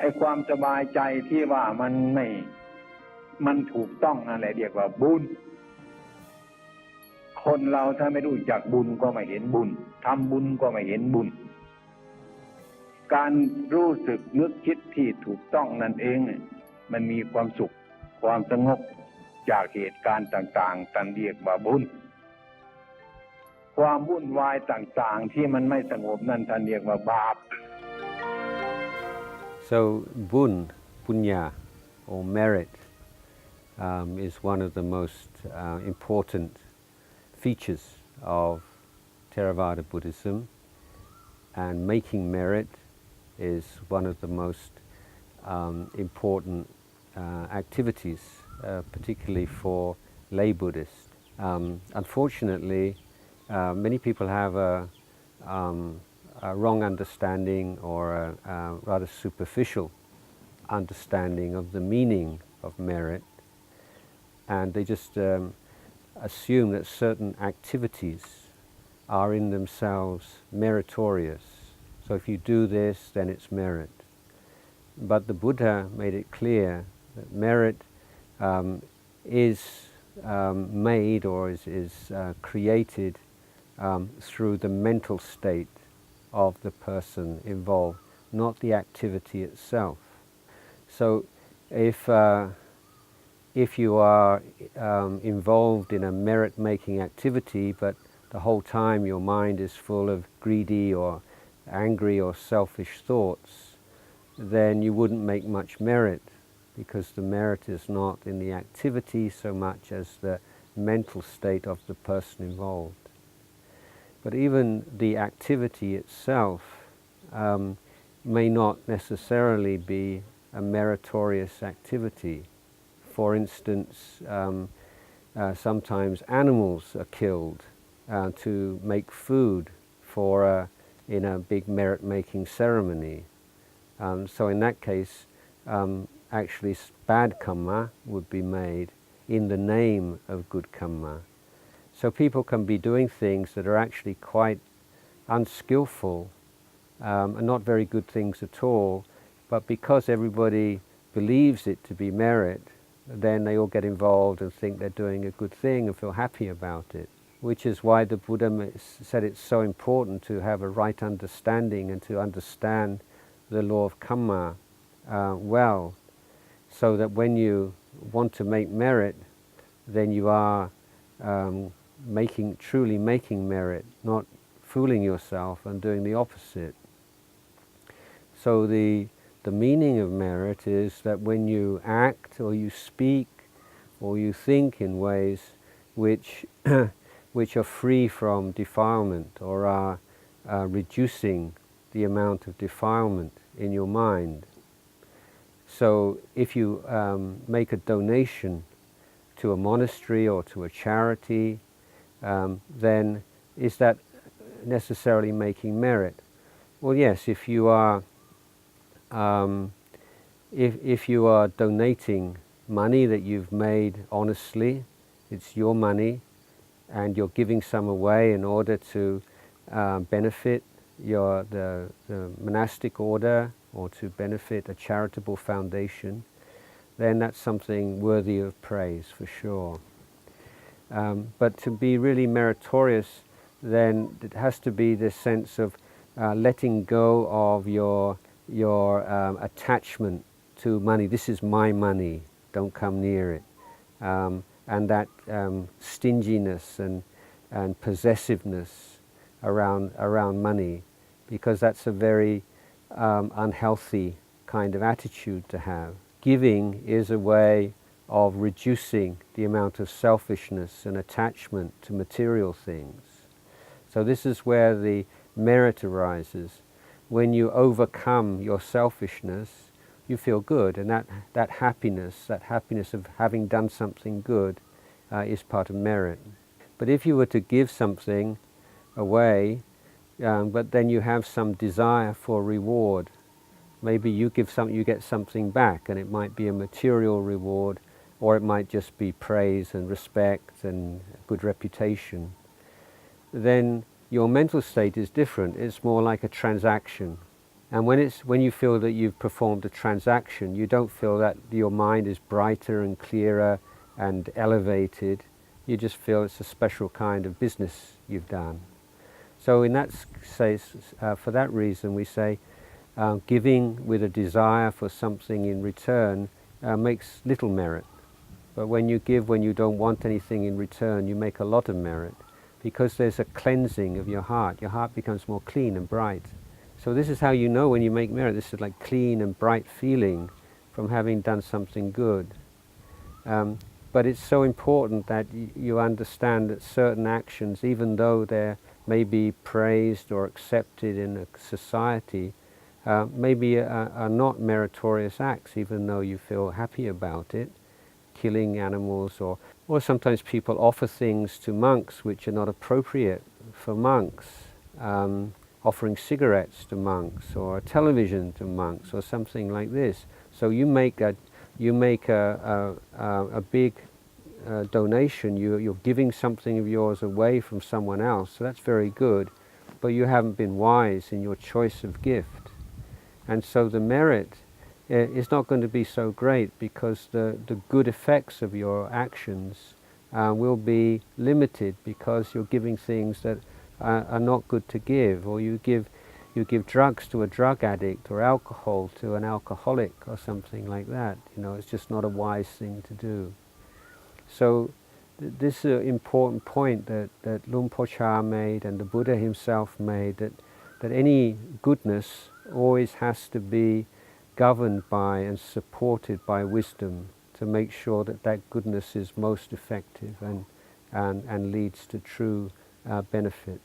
อ้ความสบายใจที่ว่ามันถูกต้องนั่นแหละเรียกว่าบุญคนเราถ้าไม่รู้จักบุญก็ไม่เห็นบุญทำบุญก็ไม่เห็นบุญการรู้สึกนึกคิดที่ถูกต้องนั่นเองมันมีความสุขความสงบจากเหตุการณ์ต่างๆท่านเรียกว่าบุญความวุ่นวายต่างๆที่มันไม่สงบนั่นท่านเรียกว่าบาป So punya or merit is one of the most important features of Theravada Buddhism, and making merit is one of the most important activities, particularly for lay Buddhists. Unfortunately, many people have a wrong understanding or a rather superficial understanding of the meaning of merit, and they just assume that certain activities are in themselves meritorious. So if you do this, then it's merit. But the Buddha made it clear that merit is made or is created through the mental state of the person involved, not the activity itself. So if you are involved in a merit-making activity, but the whole time your mind is full of greedy or angry or selfish thoughts, then you wouldn't make much merit, because the merit is not in the activity so much as the mental state of the person involved. But even the activity itself may not necessarily be a meritorious activity. For instance, sometimes animals are killed to make food for in a big merit-making ceremony. So in that case, actually bad karma would be made in the name of good karma. So people can be doing things that are actually quite unskillful and not very good things at all, but because everybody believes it to be merit, then they all get involved and think they're doing a good thing and feel happy about it. Which is why the Buddha said it's so important to have a right understanding and to understand the law of karma well, so that when you want to make merit, then you are truly making merit, not fooling yourself and doing the opposite. So the meaning of merit is that when you act or you speak or you think in ways which which are free from defilement or are reducing the amount of defilement in your mind. So if you make a donation to a monastery or to a charity, then is that necessarily making merit? Well, yes, if you are if you are donating money that you've made honestly, it's your money, and you're giving some away in order to benefit the monastic order or to benefit a charitable foundation, then that's something worthy of praise for sure. But to be really meritorious, then it has to be this sense of letting go of your attachment to money. This is my money, don't come near it. And that stinginess and possessiveness around money, because that's a very unhealthy kind of attitude to have. Giving is a way of reducing the amount of selfishness and attachment to material things. So this is where the merit arises. When you overcome your selfishness, you feel good, and that happiness of having done something good is part of merit. But if you were to give something away, but then you have some desire for reward, maybe you give something, you get something back, and it might be a material reward, or it might just be praise and respect and good reputation, then your mental state is different. It's more like a transaction. And when you feel that you've performed a transaction, you don't feel that your mind is brighter and clearer and elevated. You just feel it's a special kind of business you've done. So in that case, for that reason, we say giving with a desire for something in return makes little merit. But when you give when you don't want anything in return, you make a lot of merit, because there's a cleansing of your heart. Your heart becomes more clean and bright. So this is how you know when you make merit. This is like clean and bright feeling from having done something good. But it's so important that you understand that certain actions, even though they may be praised or accepted in a society, maybe are not meritorious acts, even though you feel happy about it. Killing animals, or sometimes people offer things to monks which are not appropriate for monks. Offering cigarettes to monks, or a television to monks, or something like this. So you make a big donation. You're giving something of yours away from someone else. So that's very good, but you haven't been wise in your choice of gift, and so the merit is not going to be so great, because the good effects of your actions will be limited, because you're giving things that are not good to give, or you give drugs to a drug addict, or alcohol to an alcoholic, or something like that. It's just not a wise thing to do. So this is an important point that Luang Por Chah made, and the Buddha himself made, that any goodness always has to be governed by and supported by wisdom, to make sure that goodness is most effective and leads to true benefit.